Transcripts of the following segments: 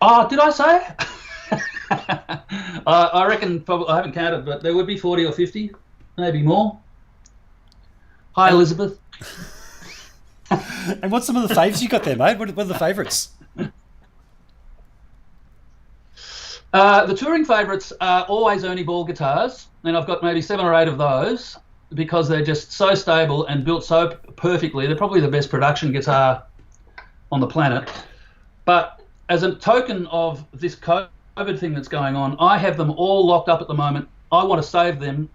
Oh, did I say? I reckon probably I haven't counted, but there would be 40 or 50, maybe more. Hi, Elizabeth. And what's some of the faves you got there, mate? What are the favourites? The touring favourites are always Ernie Ball guitars, and I've got maybe 7 or 8 of those because they're just so stable and built so perfectly. They're probably the best production guitar on the planet. But as a token of this COVID thing that's going on, I have them all locked up at the moment. I want to save them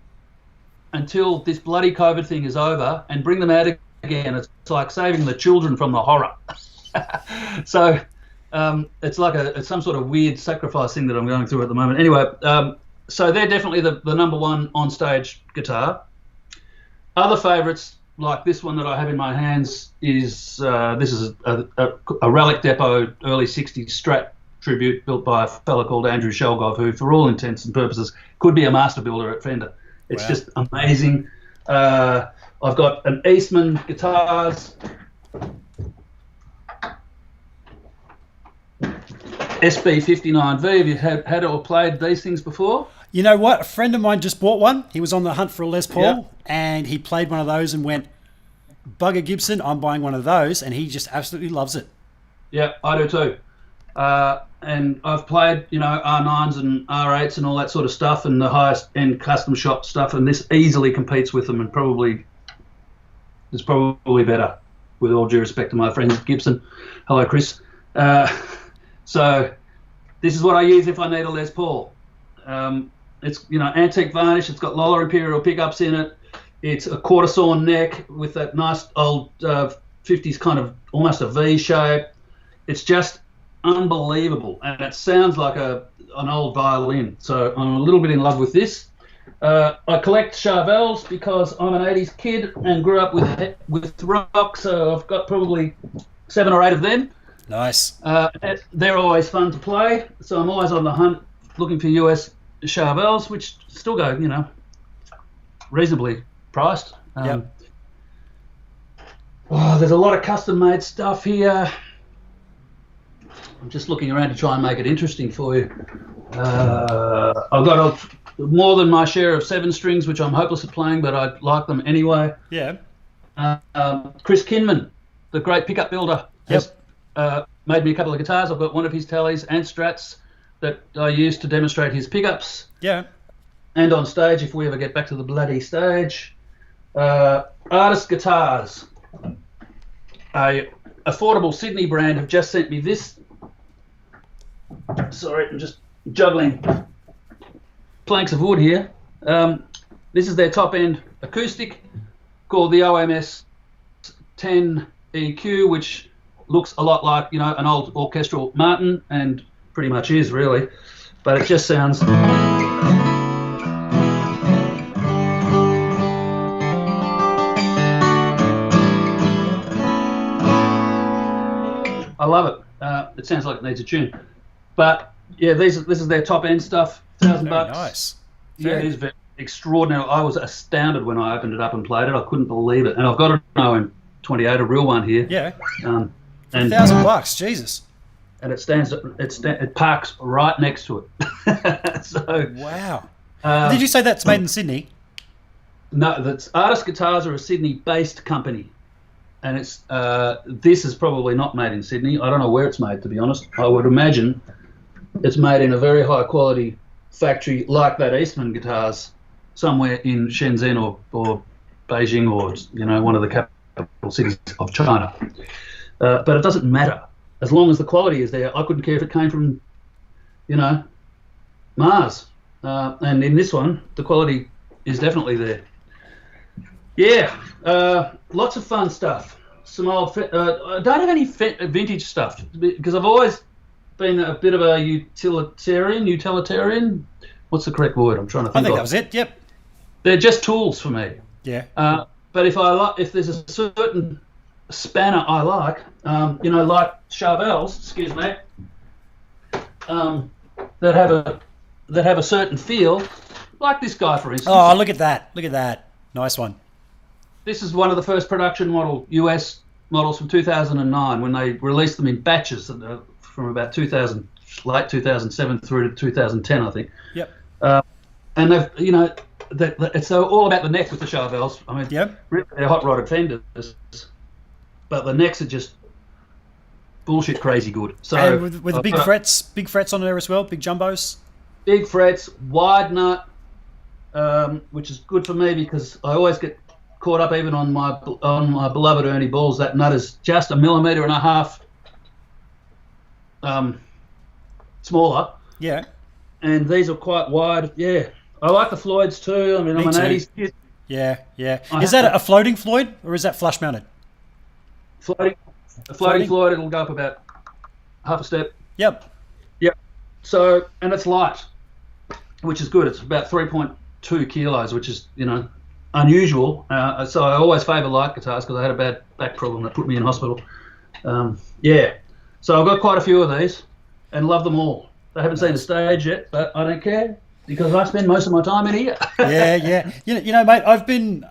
until this bloody COVID thing is over and bring them out again. It's like saving the children from the horror. So it's some sort of weird sacrifice thing that I'm going through at the moment. Anyway, so they're definitely the number one on stage guitar. Other favourites like this one that I have in my hands is this is a Relic Depot early '60s Strat tribute built by a fella called Andrew Shelgov, who, for all intents and purposes, could be a master builder at Fender. It's just amazing. I've got an Eastman guitars. SB59V. Have you had or played these things before? You know what? A friend of mine just bought one. He was on the hunt for a Les Paul, and he played one of those and went, "Bugger Gibson, I'm buying one of those," and he just absolutely loves it. Yeah, I do too. And I've played, R9s and R8s and all that sort of stuff, and the highest end custom shop stuff, and this easily competes with them, and is probably better. With all due respect to my friend Gibson. Hello, Chris. So this is what I use if I need a Les Paul. It's antique varnish. It's got Lola Imperial pickups in it. It's a quarter sawn neck with that nice old 50s kind of almost a V shape. It's just unbelievable, and it sounds like an old violin. So I'm a little bit in love with this. I collect Charvels because I'm an 80s kid and grew up with rock, so I've got probably 7 or 8 of them. Nice. They're always fun to play, so I'm always on the hunt looking for US Charvels, which still go, reasonably priced. There's a lot of custom-made stuff here. I'm just looking around to try and make it interesting for you. I've got more than my share of 7 strings, which I'm hopeless at playing, but I like them anyway. Yeah. Chris Kinman, the great pickup builder, Yep. has made me a couple of guitars. I've got one of his Tellys and Strats that I use to demonstrate his pickups. Yeah. And on stage, if we ever get back to the bloody stage. Artist Guitars, a affordable Sydney brand, have just sent me this. Sorry, I'm just juggling planks of wood here. This is their top-end acoustic called the OMS 10 EQ, which looks a lot like, an old orchestral Martin, and pretty much is, really. But it just sounds... I love it. It sounds like it needs a tune. But, yeah, this is their top-end stuff, $1,000 bucks. Nice. Yeah, it is very extraordinary. I was astounded when I opened it up and played it. I couldn't believe it. And I've got an OM28, a real one here. Yeah. And $1,000, Jesus. And it parks right next to it. So wow. Did you say that's made in Sydney? No, that's Artist Guitars are a Sydney-based company, and it's this is probably not made in Sydney. I don't know where it's made, to be honest. I would imagine it's made in a very high-quality factory like that Eastman Guitars, somewhere in Shenzhen or Beijing or one of the capital cities of China. But it doesn't matter. As long as the quality is there, I couldn't care if it came from, Mars. And in this one, the quality is definitely there. Yeah, lots of fun stuff. Some old... I don't have any vintage stuff because I've always been a bit of a utilitarian. What's the correct word? I'm trying to think. I think that was it. Yep. They're just tools for me. Yeah. But if there's a certain spanner I like, like Charvels, excuse me, that have a certain feel, like this guy, for instance. Oh, look at that! Look at that! Nice one. This is one of the first production US models from 2009 when they released them in batches, from about 2000, late 2007 through to 2010, I think. Yep. And they've, it's all about the neck with the Charvels. I mean, really, they're hot rodded fenders, but the necks are just bullshit crazy good. So and with the big frets on there as well, big jumbos. Big frets, wide nut, which is good for me because I always get caught up even on my beloved Ernie balls. That nut is just 1.5 millimeters smaller. Yeah. And these are quite wide. Yeah. I like the Floyds too. I mean, I'm an 80s kid. Yeah. Is that a floating Floyd or is that flush mounted? Floating Floyd, it'll go up about half a step. Yep. So, and it's light, which is good. It's about 3.2 kilos, which is, unusual. So I always favour light guitars because I had a bad back problem that put me in hospital. So I've got quite a few of these and love them all. They haven't seen the stage yet, but I don't care because I spend most of my time in here. Yeah. Mate, I've been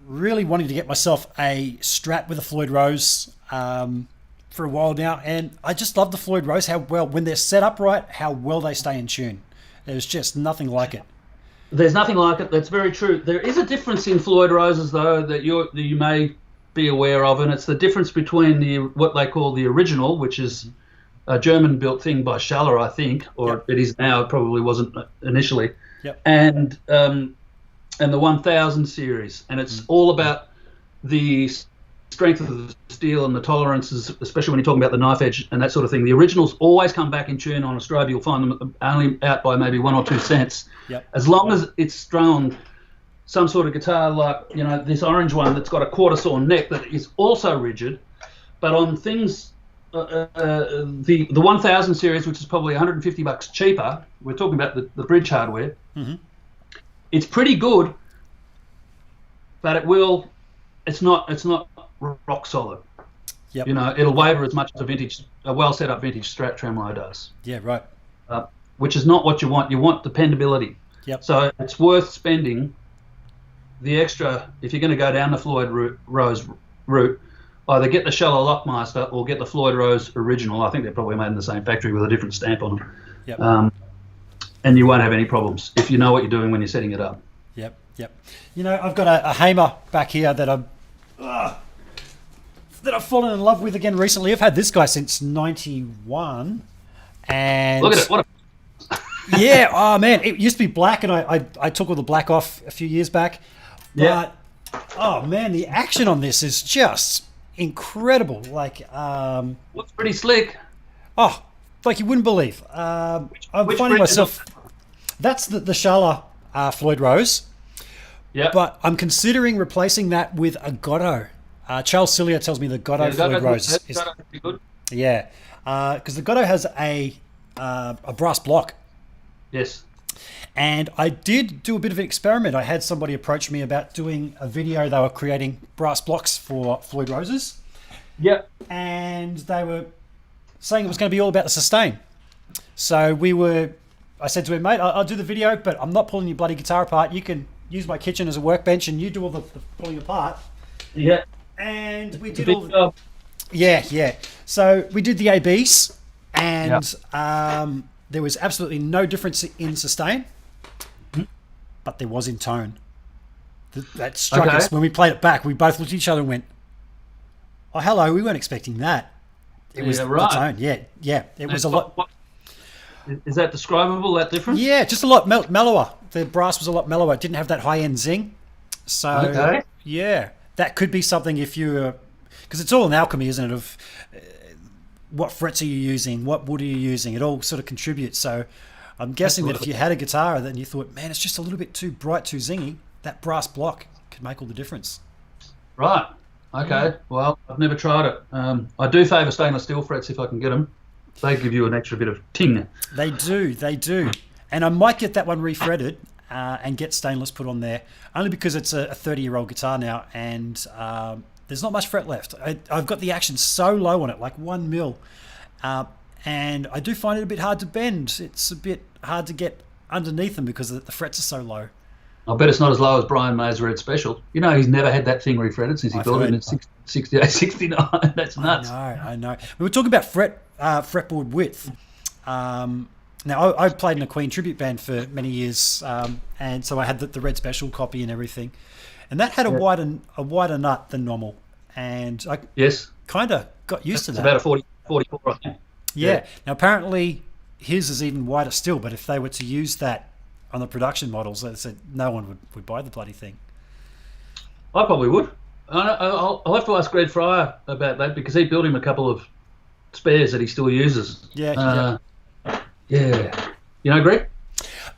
really wanting to get myself a Strat with a Floyd Rose for a while now, and I just love the Floyd Rose, how well, when they're set up right, how well they stay in tune. There's just nothing like it. There's nothing like it. That's very true. There is a difference in Floyd Roses, though, that you may be aware of, and it's the difference between what they call the original, which is a German-built thing by Schaller, I think, or it is now. It probably wasn't initially. Yep. And the 1000 series, and it's all about the strength of the steel and the tolerances, especially when you're talking about the knife edge and that sort of thing. The originals always come back in tune on a strobe. You'll find them only out by maybe 1 or 2 cents. Yep. As long as it's strung on some sort of guitar like, this orange one that's got a quarter saw neck that is also rigid, but on things, the 1000 series, which is probably $150 cheaper, we're talking about the bridge hardware, it's pretty good, but it's not rock solid. Yep. It'll waver as much as a well set up vintage Strat tremolo does. Yeah, right. Which is not what you want. You want dependability. Yep. So it's worth spending the extra if you're going to go down the Floyd Rose route. Either get the Schaller Lockmaster or get the Floyd Rose original. I think they're probably made in the same factory with a different stamp on them. Yep. And you won't have any problems if you know what you're doing when you're setting it up. Yep. I've got a Hamer back here that I've fallen in love with again recently. I've had this guy since '91, and look at it. What yeah, oh man, it used to be black, and I took all the black off a few years back. But oh man, the action on this is just incredible. Like, looks pretty slick. Oh, like you wouldn't believe. I'm finding myself. That's the Schaller Floyd Rose. Yeah. But I'm considering replacing that with a Godot. Charles Cillier tells me the Godot Floyd Rose is good. Yeah, because the Godot has a brass block. Yes. And I did do a bit of an experiment. I had somebody approach me about doing a video. They were creating brass blocks for Floyd Roses. Yep. And they were saying it was going to be all about the sustain. So I said to him, mate, I'll do the video, but I'm not pulling your bloody guitar apart. You can use my kitchen as a workbench and you do all the pulling apart. Yeah. And we did all. Yeah. So we did the ABs, and there was absolutely no difference in sustain, but there was in tone. That struck us when we played it back. We both looked at each other and went, "Oh, hello! We weren't expecting that." It was the tone. Yeah. It was a lot. Is that describable? That difference? Yeah, just a lot mellower. The brass was a lot mellower. It didn't have that high end zing. So yeah. That could be something if you're, because it's all an alchemy, isn't it? Of what frets are you using, what wood are you using? It all sort of contributes. So I'm guessing that if you had a guitar and you thought, man, it's just a little bit too bright, too zingy, that brass block could make all the difference. Right. Okay. Well, I've never tried it. I do favour stainless steel frets if I can get them. They give you an extra bit of ting. They do. And I might get that one refretted. And get stainless put on there, only because it's a 30-year-old guitar now, and there's not much fret left. I've got the action so low on it, like 1 mil, and I do find it a bit hard to bend. It's a bit hard to get underneath them because the frets are so low. I bet it's not as low as Brian May's Red Special. He's never had that thing refretted since he built it in 68, 69. That's nuts. I know. We were talking about fret Fretboard Width. Now, I played in a Queen tribute band for many years, and so I had the Red Special copy and everything. And that had a wider nut than normal. And I kind of got used to that. It's about a 44, I think. Yeah. Now, apparently, his is even wider still, but if they were to use that on the production models, they said no one would buy the bloody thing. I probably would. I'll have to ask Greg Fryer about that because he built him a couple of spares that he still uses. Yeah. Yeah. You know Greg?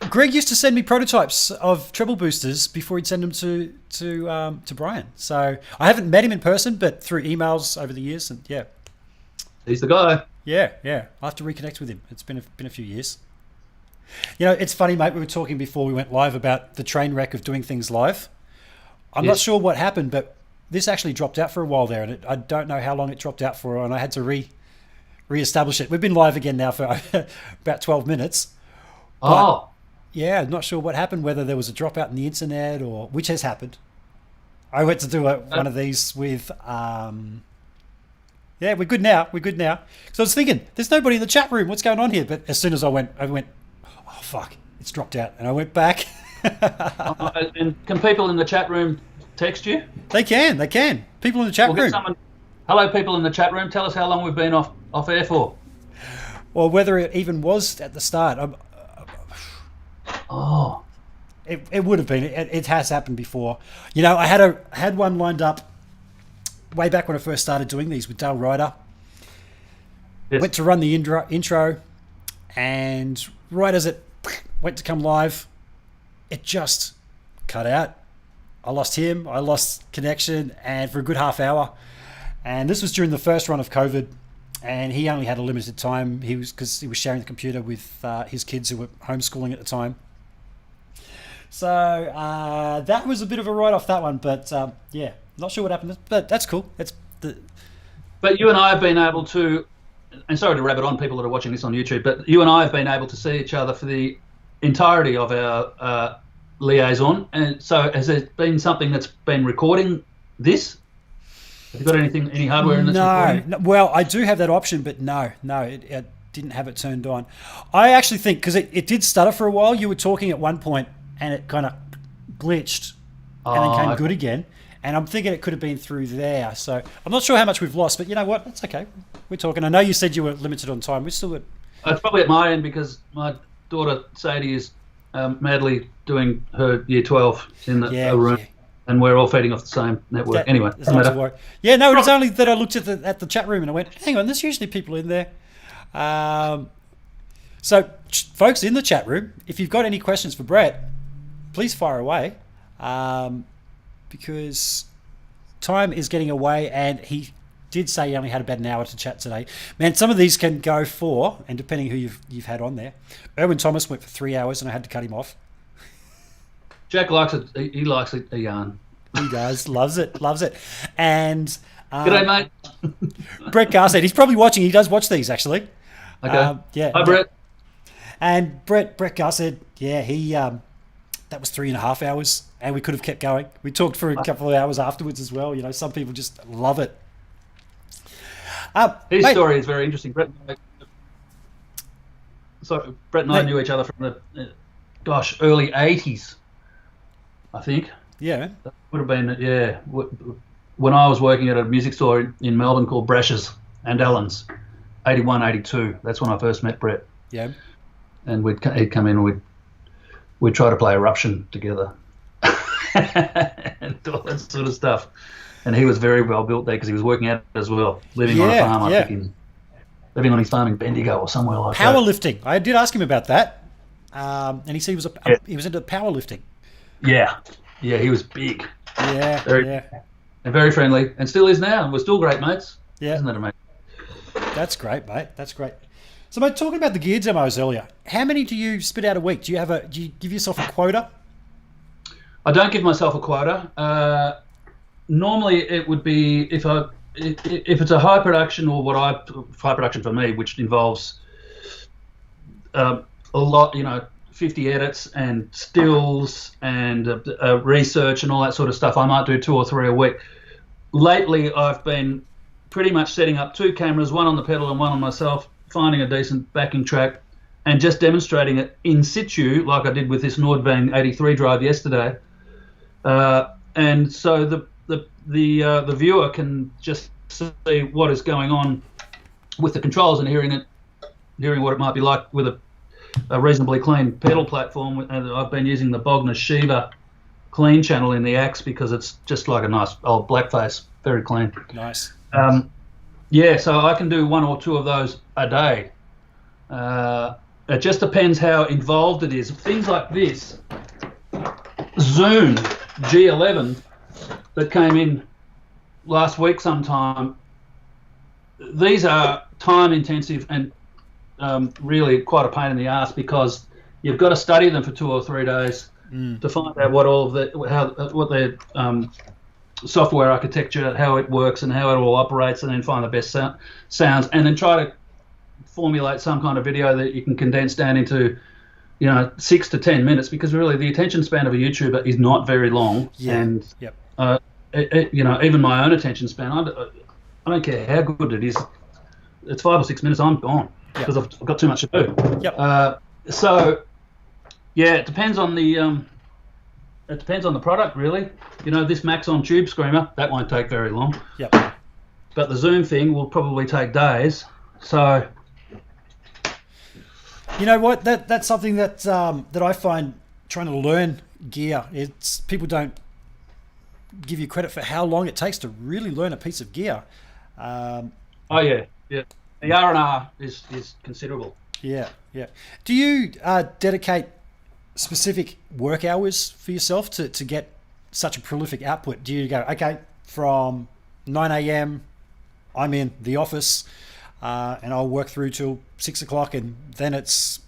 Greg used to send me prototypes of treble boosters before he'd send them to Brian. So I haven't met him in person, but through emails over the years, and yeah. He's the guy. Yeah. I'll have to reconnect with him. It's been a few years. You know, it's funny, mate. We were talking before we went live about the train wreck of doing things live. I'm not sure what happened, but this actually dropped out for a while there, and I don't know how long it dropped out for, and I had to re-establish it. We've been live again now for about 12 minutes. Oh. Yeah, I'm not sure what happened, whether there was a dropout in the internet or which has happened. I went to do one of these with... yeah, we're good now. So I was thinking, there's nobody in the chat room. What's going on here? But as soon as I went, oh, fuck, it's dropped out. And I went back. And can people in the chat room text you? They can. People in the chat room. Hello, people in the chat room. Tell us how long we've been off air for. Or whether it even was at the start. It would have been. It has happened before. You know, I had one lined up way back when I first started doing these with Dale Ryder. Yes. Went to run the intro, and right as it went to come live, it just cut out. I lost him, I lost connection, and for a good half hour. And this was during the first run of COVID, and he only had a limited time. Because he was sharing the computer with his kids who were homeschooling at the time. So that was a bit of a write-off, that one. But yeah, not sure what happened, but that's cool. But you and I have been able to, and sorry to rabbit on people that are watching this on YouTube, but you and I have been able to see each other for the entirety of our liaison. And so has there been something that's been recording this? Have you got any hardware in this recording? No. Well, I do have that option, but no, it didn't have it turned on. I actually think, because it did stutter for a while, you were talking at one point and it kind of glitched and then came good again. And I'm thinking it could have been through there. So I'm not sure how much we've lost, but you know what? That's okay. We're talking. I know you said you were limited on time. We're still at... It's probably at my end because my daughter Sadie is madly doing her year 12 in the room. Yeah. And we're all feeding off the same network. Anyway, doesn't matter. Yeah, no, it was only that I looked at the chat room and I went, hang on, there's usually people in there. So, folks in the chat room, if you've got any questions for Brett, please fire away. Because time is getting away, and he did say he only had about an hour to chat today. Man, some of these can go for, and depending who you've had on there. Erwin Thomas went for 3 hours, and I had to cut him off. Jack likes it. He likes a yarn. He does. Loves it. And g'day, mate. Brett Garsted, he's probably watching. He does watch these, actually. Okay. Yeah. Hi, Brett. And Brett Garsted, yeah, he that was 3.5 hours, and we could have kept going. We talked for a couple of hours afterwards as well. You know, some people just love it. His story is very interesting. Brett and I knew each other from the early 80s. I think. Yeah. That would have been, when I was working at a music store in Melbourne called Brash's and Allen's, 81, 82. That's when I first met Brett. Yeah. And he'd come in and we'd try to play Eruption together and all that sort of stuff. And he was very well built there because he was working out as well, living on a farm, I think, living on his farm in Bendigo or somewhere like that. Powerlifting. I did ask him about that. And he said he was into powerlifting. Yeah, he was big. Yeah, and very friendly, and still is now. And we're still great mates. Yeah, isn't that amazing? That's great, mate. That's great. So, mate, talking about the gear demos earlier, how many do you spit out a week? Do you give yourself a quota? I don't give myself a quota. Normally, it would be if it's a high production or high production for me, which involves a lot, 50 edits and stills and research and all that sort of stuff. I might do 2 or 3 a week. Lately, I've been pretty much setting up 2 cameras, one on the pedal and one on myself, finding a decent backing track, and just demonstrating it in situ, like I did with this Nordvang 83 drive yesterday. And so the viewer can just see what is going on with the controls and hearing what it might be like with a reasonably clean pedal platform. And I've been using the Bogner Shiva clean channel in the Axe because it's just like a nice old blackface, very clean. Nice. Yeah, so I can do 1 or 2 of those a day. It just depends how involved it is. Things like this Zoom G11 that came in last week sometime, these are time intensive and really quite a pain in the ass because you've got to study them for 2 or 3 days to find out what their software architecture, how it works and how it all operates, and then find the best sounds, and then try to formulate some kind of video that you can condense down into 6 to 10 minutes, because really the attention span of a YouTuber is not very long. And even my own attention span, I don't care how good it is, it's 5 or 6 minutes, I'm gone because I've got too much to do. So yeah, it depends on the product really. This Maxon tube screamer, that won't take very long. But the Zoom thing will probably take days. So you know what? That's something that I find trying to learn gear. It's people don't give you credit for how long it takes to really learn a piece of gear. Oh yeah. The R&R is considerable. Yeah. Do you dedicate specific work hours for yourself to get such a prolific output? Do you go, okay, from 9 a.m. I'm in the office and I'll work through till 6 o'clock and then it's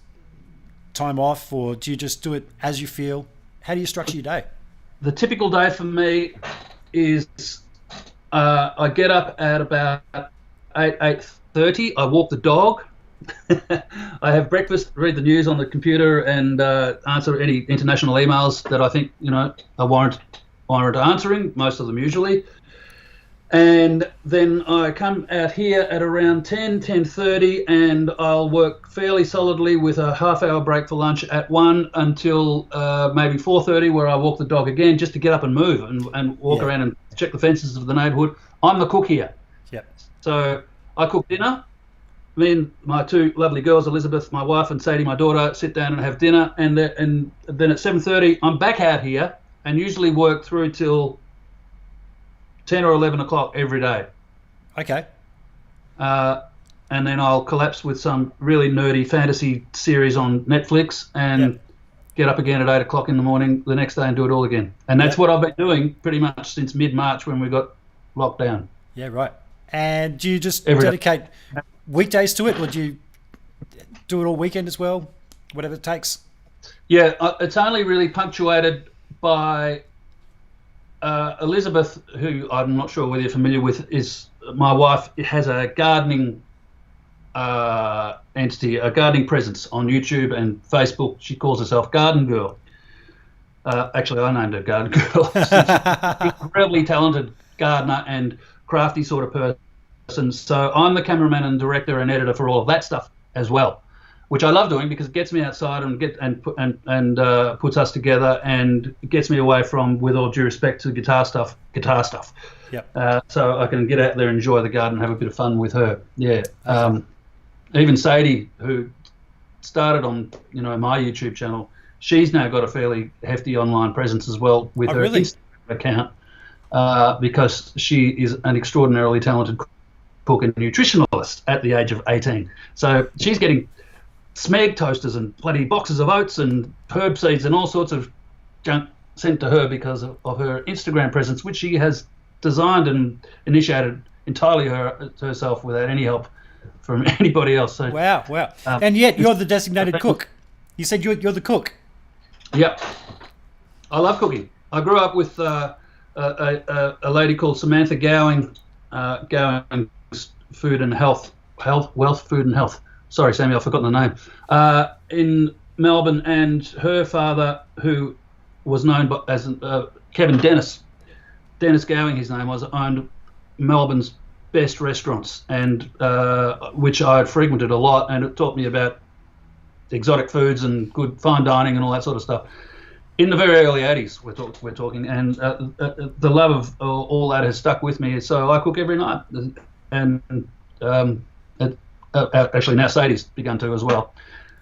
time off, or do you just do it as you feel? How do you structure your day? The typical day for me is I get up at about 8:30. I walk the dog. I have breakfast, read the news on the computer, and answer any international emails that I think are warrant answering. Most of them usually. And then I come out here at around 10:30, and I'll work fairly solidly with a half-hour break for lunch at 1 until maybe 4:30, where I walk the dog again just to get up and move and walk around and check the fences of the neighbourhood. I'm the cook here. So I cook dinner. Me and my 2 lovely girls, Elizabeth, my wife, and Sadie, my daughter, sit down and have dinner. And then at 7:30, I'm back out here and usually work through till 10 or 11 o'clock every day. Okay. And then I'll collapse with some really nerdy fantasy series on Netflix and get up again at 8 o'clock in the morning the next day and do it all again. And that's what I've been doing pretty much since mid-March when we got locked down. Yeah, right. And do you just dedicate weekdays to it, or do you do it all weekend as well, whatever it takes? Yeah, it's only really punctuated by Elizabeth, who I'm not sure whether you're familiar with, is my wife. Has a gardening entity, a gardening presence on YouTube and Facebook. She calls herself Garden Girl. Actually, I named her Garden Girl. She's an incredibly talented gardener and crafty sort of person. So I'm the cameraman and director and editor for all of that stuff as well, which I love doing because it gets me outside and puts us together and gets me away from, with all due respect to guitar stuff. So I can get out there and enjoy the garden and have a bit of fun with her. Yeah. Even Sadie, who started on my YouTube channel, she's now got a fairly hefty online presence as well with her Instagram account because she is an extraordinarily talented cook and nutritionalist at the age of 18. So she's getting Smeg toasters and bloody boxes of oats and herb seeds and all sorts of junk sent to her because of her Instagram presence, which she has designed and initiated entirely herself without any help from anybody else. So, wow. And yet you're the designated cook. You said you're the cook. Yep. I love cooking. I grew up with a lady called Samantha Gowing, Gowing's Food and Health, Food and Health. Sorry, Sammy, I've forgotten the name. In Melbourne, and her father, who was known as Kevin Dennis Gowing, his name was, owned Melbourne's best restaurants, and which I had frequented a lot, and it taught me about exotic foods and good fine dining and all that sort of stuff. In the very early 80s, we're talking, and the love of all that has stuck with me. So I cook every night, and actually now Sadie's begun to as well.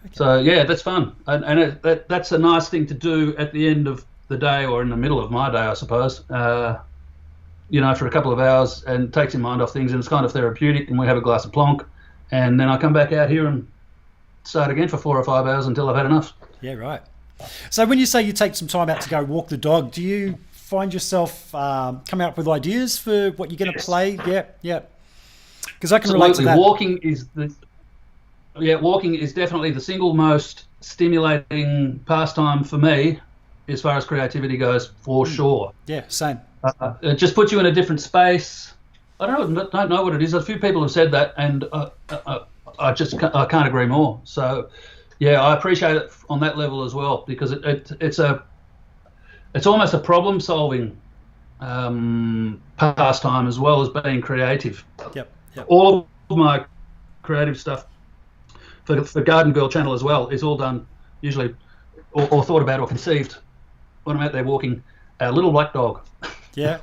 Okay. So yeah, that's fun, and that's a nice thing to do at the end of the day or in the middle of my day, I suppose. For a couple of hours, and takes your mind off things, and it's kind of therapeutic. And we have a glass of plonk, and then I come back out here and start again for 4 or 5 hours until I've had enough. Yeah, right. So when you say you take some time out to go walk the dog, do you find yourself coming up with ideas for what you're going to play? Yeah. Because I can relate to that. Walking is definitely the single most stimulating pastime for me, as far as creativity goes, for sure. Yeah, same. It just puts you in a different space. I don't know what it is. A few people have said that, and I can't agree more. So, yeah, I appreciate it on that level as well, because it's almost a problem-solving pastime as well as being creative. Yep. All of my creative stuff for Garden Girl channel as well is all done usually or thought about or conceived when I'm out there walking a little black dog. Yeah.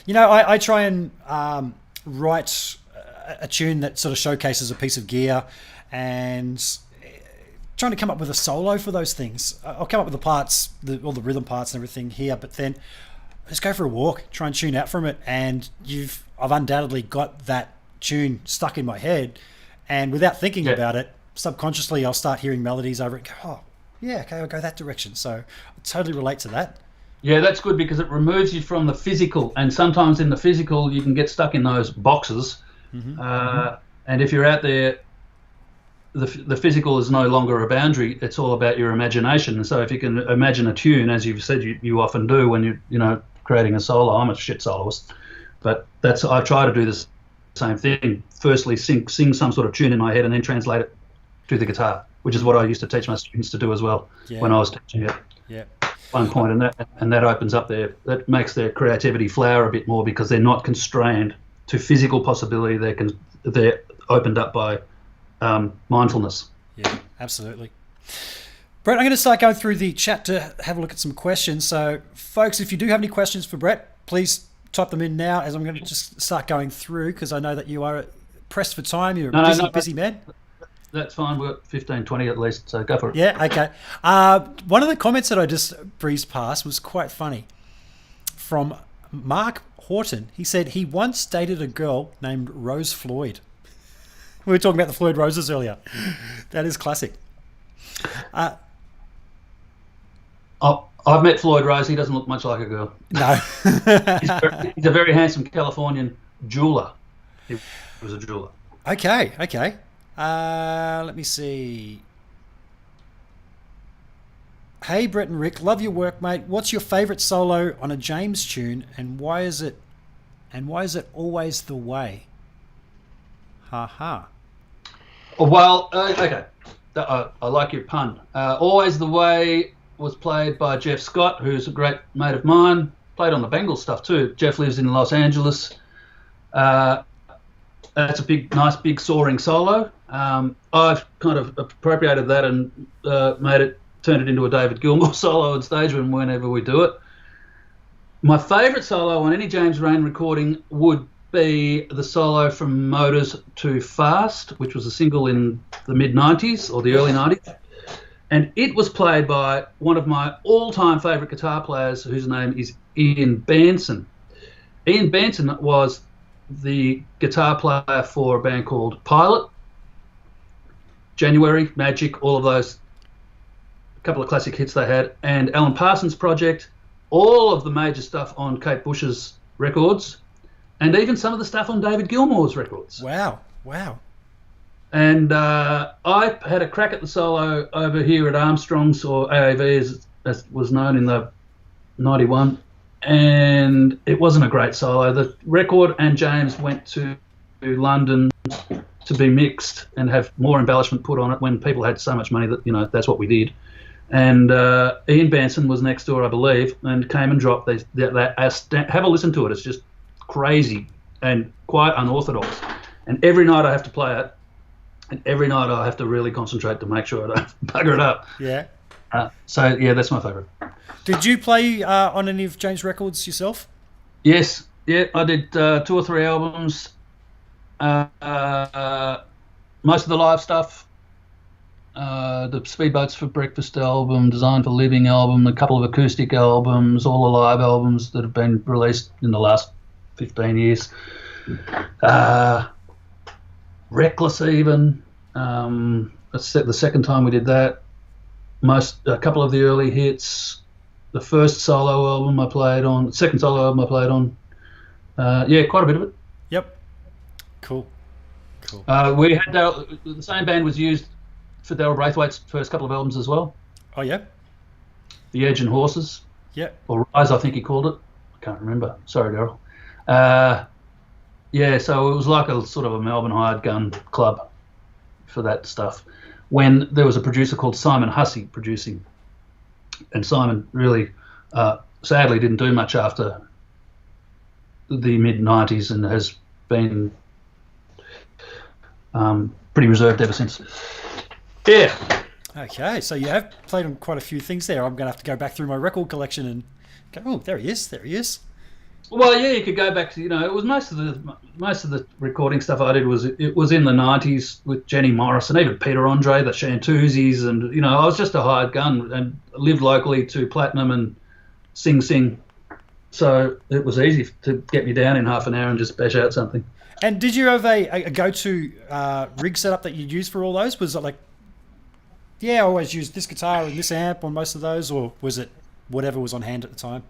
I try and write a tune that sort of showcases a piece of gear, and trying to come up with a solo for those things. I'll come up with the parts, all the rhythm parts and everything here, but then just go for a walk, try and tune out from it, and I've undoubtedly got that tune stuck in my head, and without thinking about it, subconsciously I'll start hearing melodies over it and go, oh, yeah, okay, I'll go that direction. So I totally relate to that. Yeah, that's good, because it removes you from the physical, and sometimes in the physical you can get stuck in those boxes. And if you're out there, the physical is no longer a boundary. It's all about your imagination. And so if you can imagine a tune, as you've said you often do when you're creating a solo. I'm a shit soloist, but I try to do the same thing. Firstly, sing some sort of tune in my head, and then translate it to the guitar, which is what I used to teach my students to do as well when I was teaching it. Yeah. One point, and that opens up that makes their creativity flower a bit more, because they're not constrained to physical possibility. They're opened up by mindfulness. Yeah, absolutely. Brett, I'm going to start going through the chat to have a look at some questions. So, folks, if you do have any questions for Brett, please type them in now, as I'm going to just start going through, because I know that you are pressed for time. You're a busy man. That's fine. We've got 15, 20 at least, so go for it. Yeah, okay. One of the comments that I just breezed past was quite funny. From Mark Horton, he said he once dated a girl named Rose Floyd. We were talking about the Floyd Roses earlier. That is classic. I've met Floyd Rose. He doesn't look much like a girl. No. He's a very handsome Californian jeweler. He was a jeweler. Okay. Let me see. Hey, Brett and Rick, love your work, mate. What's your favourite solo on a James tune, and why is it always the way? Ha ha. Well, okay. I like your pun. Always the Way was played by Jeff Scott, who's a great mate of mine. Played on the Bengals stuff too. Jeff lives in Los Angeles. That's a nice big soaring solo. I've kind of appropriated that and turned it into a David Gilmour solo on stage whenever we do it. My favourite solo on any James Rain recording would be the solo from Motors to Fast, which was a single in the mid-90s or the early 90s. And it was played by one of my all-time favourite guitar players, whose name is Ian Benson. Ian Benson was the guitar player for a band called Pilot, January, Magic, all of those, a couple of classic hits they had, and Alan Parsons Project, all of the major stuff on Kate Bush's records, and even some of the stuff on David Gilmour's records. Wow. And I had a crack at the solo over here at Armstrong's, or AAV as was known in the 91, and it wasn't a great solo. The record and James went to London to be mixed and have more embellishment put on it when people had so much money that, that's what we did. And Ian Benson was next door, I believe, and came and dropped that. Have a listen to it. It's just crazy and quite unorthodox. And every night I have to play it, and every night I have to really concentrate to make sure I don't bugger it up. Yeah. So yeah, that's my favourite. Did you play on any of James' records yourself? Yes. Yeah, I did 2 or 3 albums. Most of the live stuff. The Speedboats for Breakfast album, Design for Living album, a couple of acoustic albums, all the live albums that have been released in the last 15 years. Reckless even. That's the second time we did that. A couple of the early hits. The first solo album I played on. Second solo album I played on. Yeah, quite a bit of it. Yep. Cool. We had the same band was used for Daryl Braithwaite's first couple of albums as well. Oh yeah. The Edge and Horses. Yeah. Or Rise, I think he called it. I can't remember. Sorry, Daryl. Yeah, so it was like a sort of a Melbourne hired gun club for that stuff. When there was a producer called Simon Hussey producing, and Simon really, sadly, didn't do much after the mid-90s and has been pretty reserved ever since. Yeah. Okay, so you have played on quite a few things there. I'm going to have to go back through my record collection and go, oh, there he is. Well, yeah, you could go back to, it was most of the recording stuff I did was in the 90s with Jenny Morris and even Peter Andre, the Shantuzis, and, I was just a hired gun and lived locally to Platinum and Sing Sing. So it was easy to get me down in half an hour and just bash out something. And did you have a go-to rig setup that you'd use for all those? Was it like, I always used this guitar and this amp on most of those, or was it whatever was on hand at the time?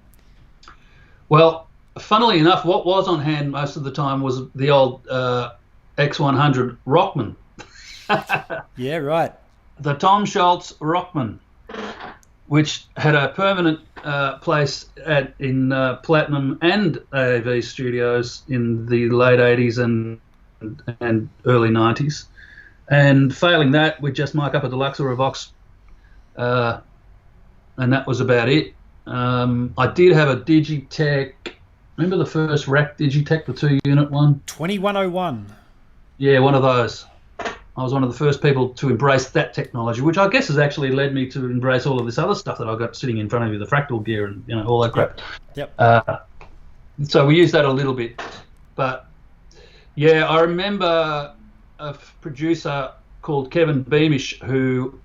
Well, funnily enough, what was on hand most of the time was the old X100 Rockman. Yeah, right. The Tom Scholz Rockman, which had a permanent place in Platinum and AAV studios in the late 80s and early 90s. And failing that, we'd just mic up a deluxe or a Vox, and that was about it. I did have a Digitech. Remember the first rack Digitech, the 2-unit one? 2101. Yeah, one of those. I was one of the first people to embrace that technology, which I guess has actually led me to embrace all of this other stuff that I've got sitting in front of you, the fractal gear and all that crap. Yep. So we used that a little bit. But, yeah, I remember a producer called Kevin Beamish who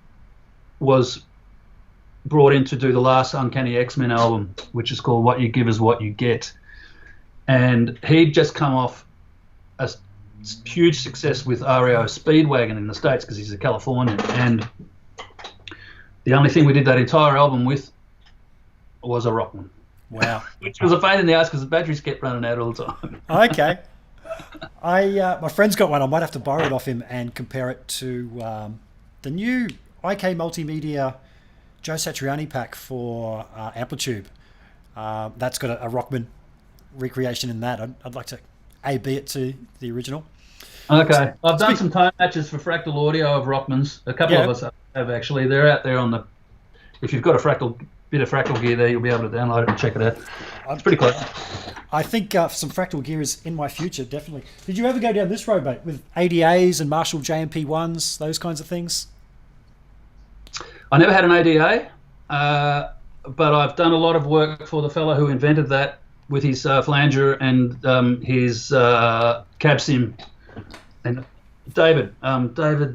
was brought in to do the last Uncanny X-Men album, which is called What You Give Is What You Get. And he'd just come off a huge success with REO Speedwagon in the States because he's a Californian. And the only thing we did that entire album with was a Rockman. Wow. Which was a pain in the ass because the batteries kept running out all the time. Okay. My friend's got one. I might have to borrow it off him and compare it to the new IK Multimedia Joe Satriani pack for Amplitube. That's got a Rockman recreation in that. I'd like to A/B it to the original. Okay. I've done some tone matches for Fractal Audio of Rockmans. A couple of us have actually. They're out there on the... If you've got a bit of Fractal gear there, you'll be able to download it and check it out. It's pretty close. I think some Fractal gear is in my future, definitely. Did you ever go down this road, mate, with ADAs and Marshall JMP1s, those kinds of things? I never had an ADA, but I've done a lot of work for the fellow who invented that with his flanger and his cab sim. And David, God,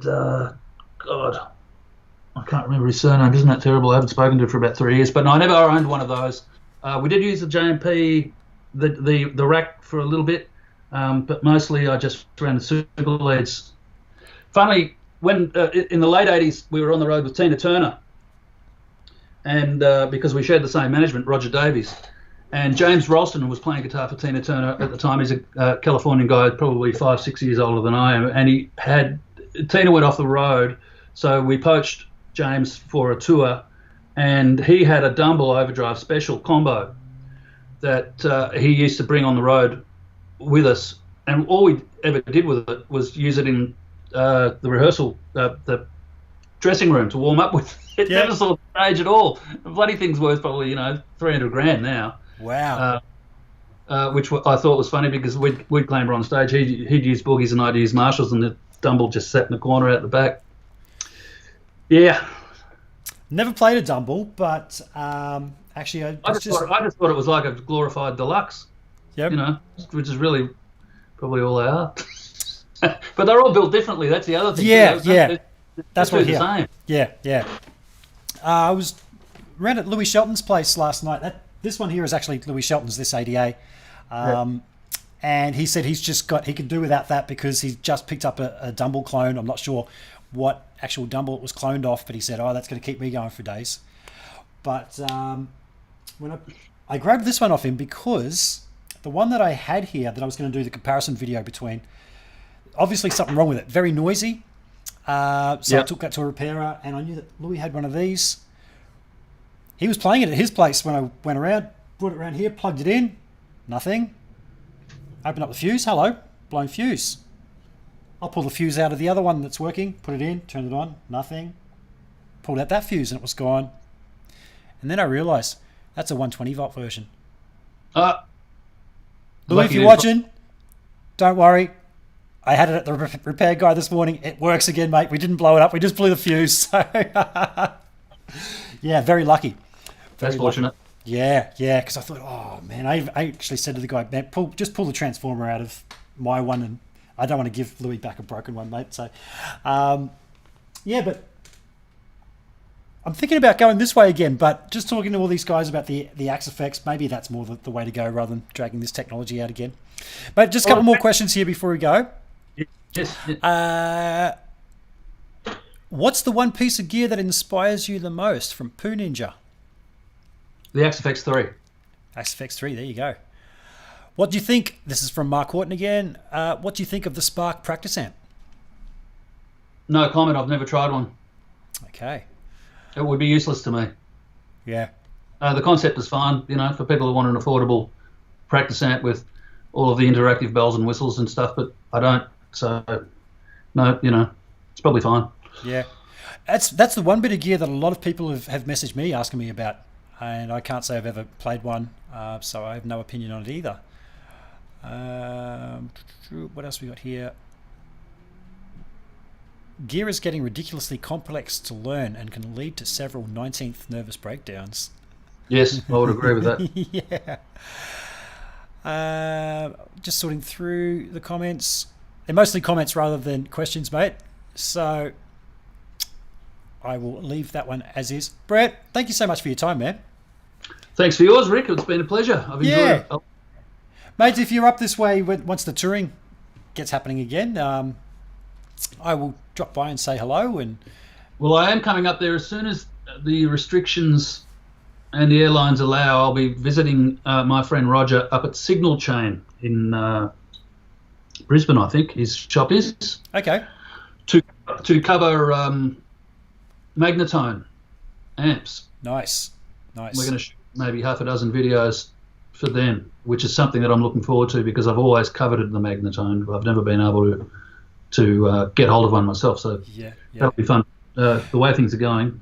I can't remember his surname. Isn't that terrible? I haven't spoken to him for about 3 years. But no, I never owned one of those. We did use the JMP, the rack for a little bit, but mostly I just ran the circle leads. Finally, when in the late 80s, we were on the road with Tina Turner, and because we shared the same management, Roger Davies. And James Ralston, who was playing guitar for Tina Turner at the time, he's a Californian guy, probably 5-6 years older than I am, and Tina went off the road, so we poached James for a tour, and he had a Dumble Overdrive Special combo that he used to bring on the road with us, and all we ever did with it was use it in the rehearsal, the dressing room to warm up with. It never saw the stage at all. The bloody thing's worth probably $300,000 now. Wow. which I thought was funny because we'd clamber on stage. He'd use boogies and I'd use Marshalls, and the Dumble just sat in the corner out the back. Yeah. Never played a Dumble, but actually, I just thought it was like a glorified deluxe. Yep. You know, which is really probably all they are. But they're all built differently. That's the other thing. Yeah. That's what the same. Yeah. I was around at Louis Shelton's place last night. This one here is actually Louis Shelton's, this ADA. And he said he could do without that because he's just picked up a Dumble clone. I'm not sure what actual Dumble it was cloned off, but he said, that's going to keep me going for days. But when I grabbed this one off him because the one that I had here that I was going to do the comparison video between, obviously something wrong with it. Very noisy. I took that to a repairer, and I knew that Louis had one of these. He was playing it at his place when I went around, brought it around here, plugged it in, nothing. Open up the fuse, hello, blown fuse. I'll pull the fuse out of the other one that's working, put it in, turn it on, nothing. Pulled out that fuse and it was gone. And then I realised that's a 120 volt version. Louis, if you're watching, don't worry. I had it at the repair guy this morning. It works again, mate. We didn't blow it up. We just blew the fuse. So yeah, very lucky. That's fortunate. Yeah, because I thought, oh man, I actually said to the guy, man, just pull the transformer out of my one, and I don't want to give Louis back a broken one, mate. So, yeah, but I'm thinking about going this way again. But just talking to all these guys about the Axe effects, maybe that's more the way to go rather than dragging this technology out again. But just a couple more questions here before we go. Yes. What's the one piece of gear that inspires you the most from Poo Ninja? The Axe FX 3. Axe FX 3, there you go. What do you think? This is from Mark Horton again. What do you think of the Spark practice amp? No comment. I've never tried one. Okay. It would be useless to me. Yeah. The concept is fine, for people who want an affordable practice amp with all of the interactive bells and whistles and stuff, but I don't. So, no, it's probably fine. Yeah. That's the one bit of gear that a lot of people have messaged me asking me about, and I can't say I've ever played one, so I have no opinion on it either. What else we got here? Gear is getting ridiculously complex to learn and can lead to several 19th nervous breakdowns. Yes, I would agree with that. Yeah. Just sorting through the comments. They're mostly comments rather than questions, mate. So I will leave that one as is. Brett, thank you so much for your time, man. Thanks for yours, Rick. It's been a pleasure. I've enjoyed it. Mate, if you're up this way, once the touring gets happening again, I will drop by and say hello. Well, I am coming up there as soon as the restrictions and the airlines allow. I'll be visiting my friend Roger up at Signal Chain in Brisbane, I think his shop is. Okay. To cover Magnetone amps. Nice. We're going to shoot maybe half a dozen videos for them, which is something that I'm looking forward to because I've always coveted the Magnetone. I've never been able to get hold of one myself, so that'll be fun. The way things are going,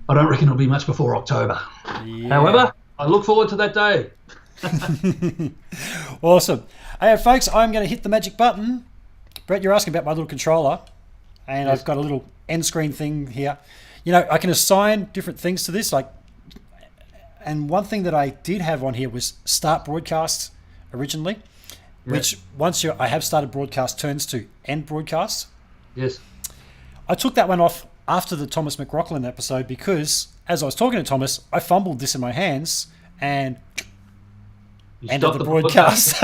I don't reckon it'll be much before October. Yeah. However, I look forward to that day. Awesome. Hey, folks, I'm going to hit the magic button. Brett, you're asking about my little controller, and I've got a little end screen thing here. I can assign different things to this, and one thing that I did have on here was start broadcast originally, which once I have started broadcast turns to end broadcast. Yes. I took that one off after the Thomas McRockland episode because as I was talking to Thomas, I fumbled this in my hands and ended the broadcast.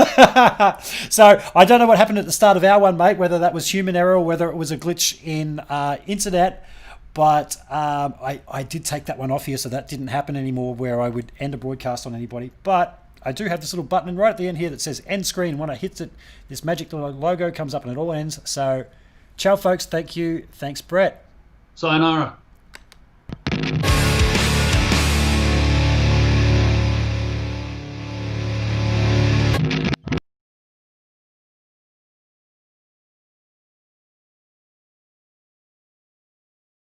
So I don't know what happened at the start of our one, mate, whether that was human error or whether it was a glitch in internet. But I did take that one off here, so that didn't happen anymore where I would end a broadcast on anybody. But I do have this little button right at the end here that says end screen. When I hit it, this magic little logo comes up and it all ends. So ciao, folks. Thank you. Thanks, Brett. Sayonara.